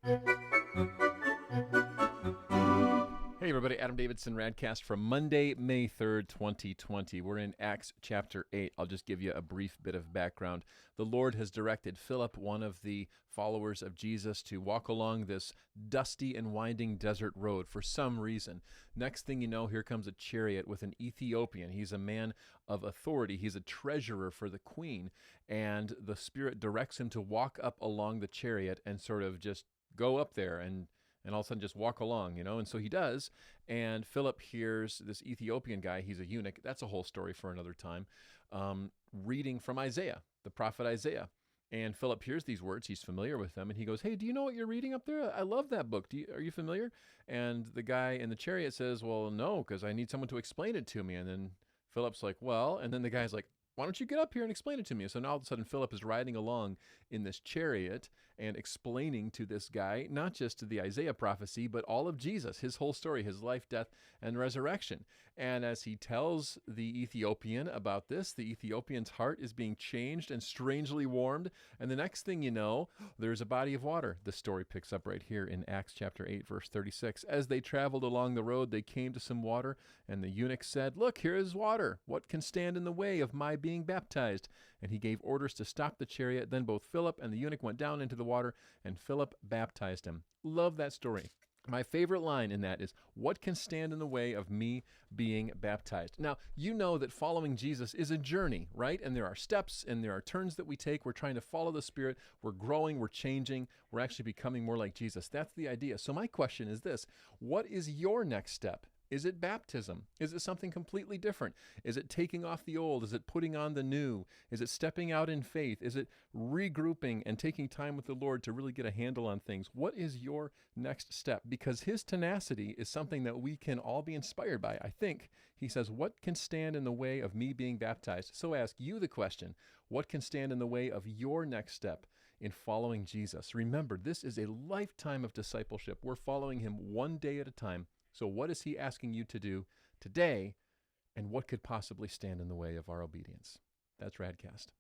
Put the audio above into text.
Hey everybody, Adam Davidson, RadCast from Monday, May 3rd, 2020. We're in Acts chapter 8. I'll just give you a brief bit of background. The Lord has directed Philip, one of the followers of Jesus, to walk along this dusty and winding desert road for some reason. Next thing you know, here comes a chariot with an Ethiopian. He's a man of authority. He's a treasurer for the queen. And the Spirit directs him to walk up along the chariot and sort of just go up there and all of a sudden just walk along, And so he does. And Philip hears this Ethiopian guy, he's a eunuch. That's a whole story for another time, reading from Isaiah, the prophet Isaiah. And Philip hears these words. He's familiar with them. And he goes, "Hey, do you know what you're reading up there? I love that book. Are you familiar?" And the guy in the chariot says, "Well, no, because I need someone to explain it to me." And then Philip's like, "Well," and then the guy's like, "Why don't you get up here and explain it to me?" So now all of a sudden Philip is riding along in this chariot and explaining to this guy, not just to the Isaiah prophecy, but all of Jesus, his whole story, his life, death, and resurrection. And as he tells the Ethiopian about this, the Ethiopian's heart is being changed and strangely warmed. And the next thing you know, there's a body of water. The story picks up right here in Acts chapter 8, verse 36. As they traveled along the road, they came to some water, and the eunuch said, "Look, here is water. What can stand in the way of my being baptized?" And he gave orders to stop the chariot. Then both Philip and the eunuch went down into the water, and Philip baptized him. Love that story. My favorite line in that is, "What can stand in the way of me being baptized?" Now, you know that following Jesus is a journey, right? And there are steps and there are turns that we take. We're trying to follow the Spirit. We're growing. We're changing. We're actually becoming more like Jesus. That's the idea. So my question is this: what is your next step? Is it baptism? Is it something completely different? Is it taking off the old? Is it putting on the new? Is it stepping out in faith? Is it regrouping and taking time with the Lord to really get a handle on things? What is your next step? Because his tenacity is something that we can all be inspired by. I think he says, "What can stand in the way of me being baptized?" So I ask you the question, what can stand in the way of your next step in following Jesus? Remember, this is a lifetime of discipleship. We're following him one day at a time. So what is he asking you to do today, and what could possibly stand in the way of our obedience? That's RadCast.